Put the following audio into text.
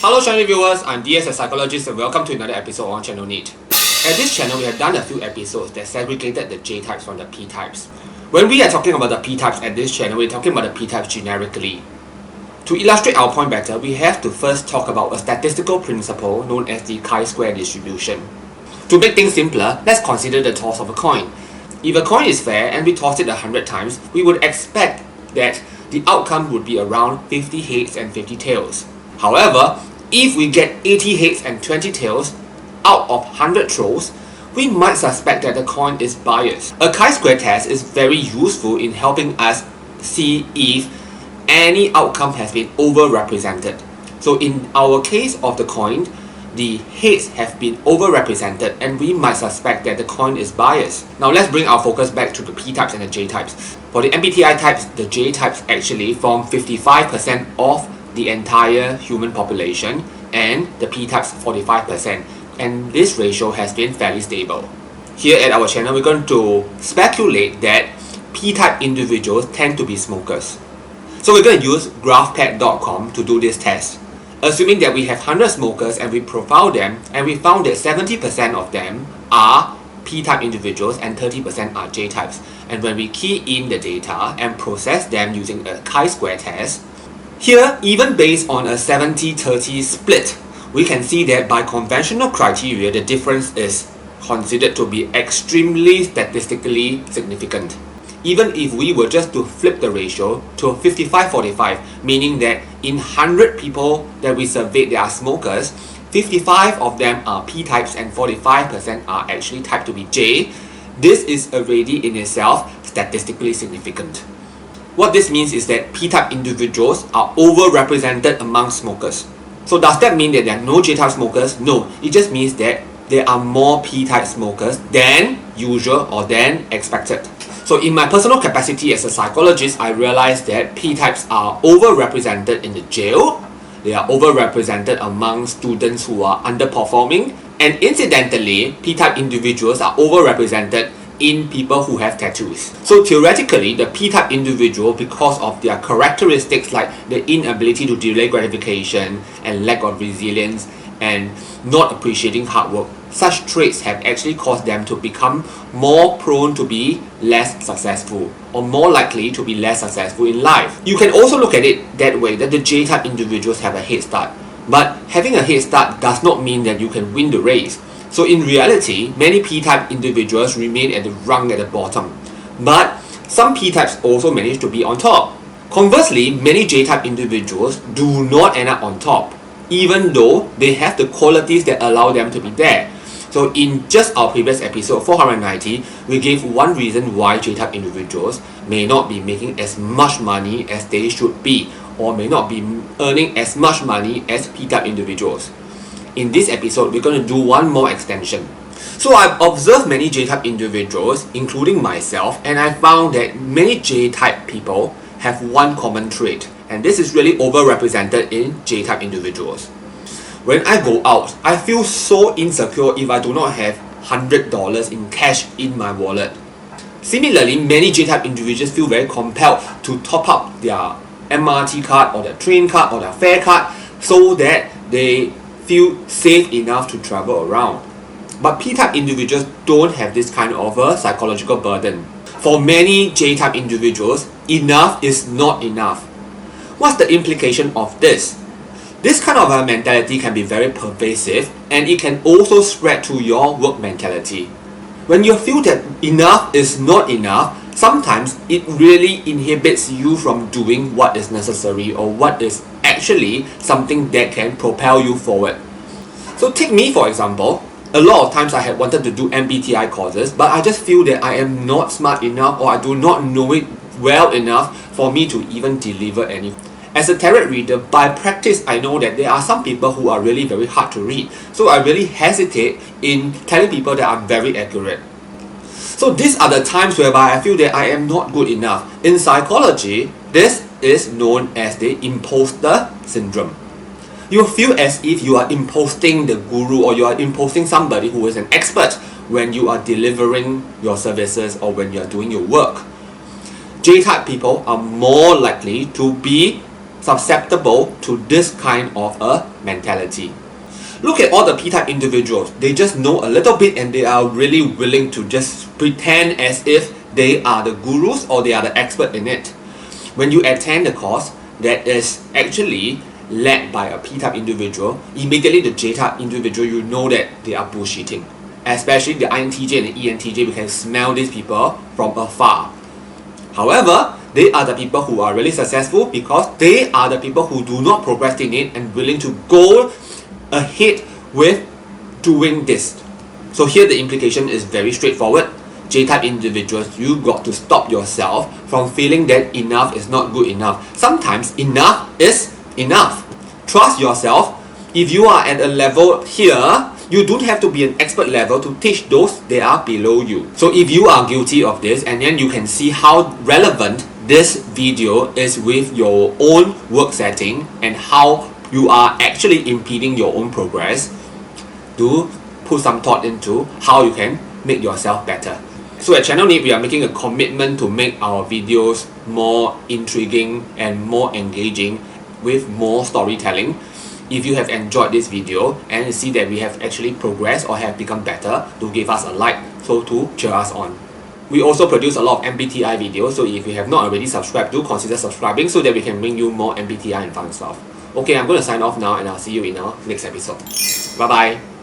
Hello channel viewers, I'm DS, a psychologist, and welcome to another episode on channel NITT. At this channel, we have done a few episodes that segregated the J types from the P types. When we are talking about the P types at this channel, we're talking about the P types generically. To illustrate our point better, we have to first talk about a statistical principle known as the chi-square distribution. To make things simpler, let's consider the toss of a coin. If a coin is fair and we toss it 100 times, we would expect that the outcome would be around 50 heads and 50 tails. However, if we get 80 heads and 20 tails out of 100 throws, we might suspect that the coin is biased. A chi-square test is very useful in helping us see if any outcome has been overrepresented. So in our case of the coin, the heads have been overrepresented and we might suspect that the coin is biased. Now let's bring our focus back to the P types and the J types. For the MBTI types, the J types actually form 55% of the entire human population and the P types 45%, and this ratio has been fairly stable. Here at our channel, we're going to speculate that P type individuals tend to be smokers. So we're going to use graphpad.com to do this test. Assuming that we have 100 smokers and we profile them, and we found that 70% of them are P type individuals and 30% are J types. And when we key in the data and process them using a chi-square test, here, even based on a 70-30 split, we can see that by conventional criteria, the difference is considered to be extremely statistically significant. Even if we were just to flip the ratio to 55-45, meaning that in 100 people that we surveyed that are smokers, 55 of them are P types and 45% are actually typed to be J, this is already in itself statistically significant. What this means is that P-type individuals are overrepresented among smokers. So does that mean that there are no J-type smokers? No, it just means that there are more P-type smokers than usual or than expected. So in my personal capacity as a psychologist, I realized that P-types are overrepresented in the jail, they are overrepresented among students who are underperforming, and incidentally, P-type individuals are overrepresented in people who have tattoos. So theoretically, the P-type individual, because of their characteristics like the inability to delay gratification and lack of resilience and not appreciating hard work, such traits have actually caused them to become more prone to be less successful or more likely to be less successful in life. You can also look at it that way, that the J-type individuals have a head start. But having a head start does not mean that you can win the race. So in reality, many P-type individuals remain at the rung at the bottom, but some P-types also manage to be on top. Conversely, many J-type individuals do not end up on top, even though they have the qualities that allow them to be there. So in just our previous episode 490, we gave one reason why J-type individuals may not be making as much money as they should be, or may not be earning as much money as P-type individuals. In this episode, we're going to do one more extension. So I've observed many J-type individuals, including myself, and I found that many J-type people have one common trait, and this is really overrepresented in J-type individuals. When I go out, I feel so insecure if I do not have $100 in cash in my wallet. Similarly, many J-type individuals feel very compelled to top up their MRT card or their train card or their fare card so that they feel safe enough to travel around. But P-type individuals don't have this kind of a psychological burden. For many J-type individuals, enough is not enough. What's the implication of this? This kind of a mentality can be very pervasive, and it can also spread to your work mentality. When you feel that enough is not enough, sometimes it really inhibits you from doing what is necessary or what is actually something that can propel you forward. So take me for example. A lot of times I had wanted to do MBTI courses, but I just feel that I am not smart enough or I do not know it well enough for me to even deliver any. As a tarot reader, by practice I know that there are some people who are really very hard to read, so I really hesitate in telling people that I'm very accurate. So these are the times whereby I feel that I am not good enough. In psychology, this is known as the Imposter Syndrome. You feel as if you are imposting the guru or you are imposting somebody who is an expert when you are delivering your services or when you are doing your work. J-type people are more likely to be susceptible to this kind of a mentality. Look at all the P-type individuals. They just know a little bit and they are really willing to just pretend as if they are the gurus or they are the expert in it. When you attend the course that is actually led by a P-type individual, immediately the J-type individual, you know that they are bullshitting. Especially the INTJ and the ENTJ, we can smell these people from afar. However, they are the people who are really successful because they are the people who do not procrastinate and willing to go ahead with doing this. So here the implication is very straightforward. J-type individuals, you got to stop yourself from feeling that enough is not good enough. Sometimes enough is enough. Trust yourself. If you are at a level here, you don't have to be an expert level to teach those that are below you. So if you are guilty of this, and then you can see how relevant this video is with your own work setting and how you are actually impeding your own progress, do put some thought into how you can make yourself better. So at Channel NITT, we are making a commitment to make our videos more intriguing and more engaging with more storytelling. If you have enjoyed this video and see that we have actually progressed or have become better, do give us a like so to cheer us on. We also produce a lot of MBTI videos, so if you have not already subscribed, do consider subscribing so that we can bring you more MBTI and fun stuff. Okay, I'm going to sign off now and I'll see you in our next episode. Bye bye.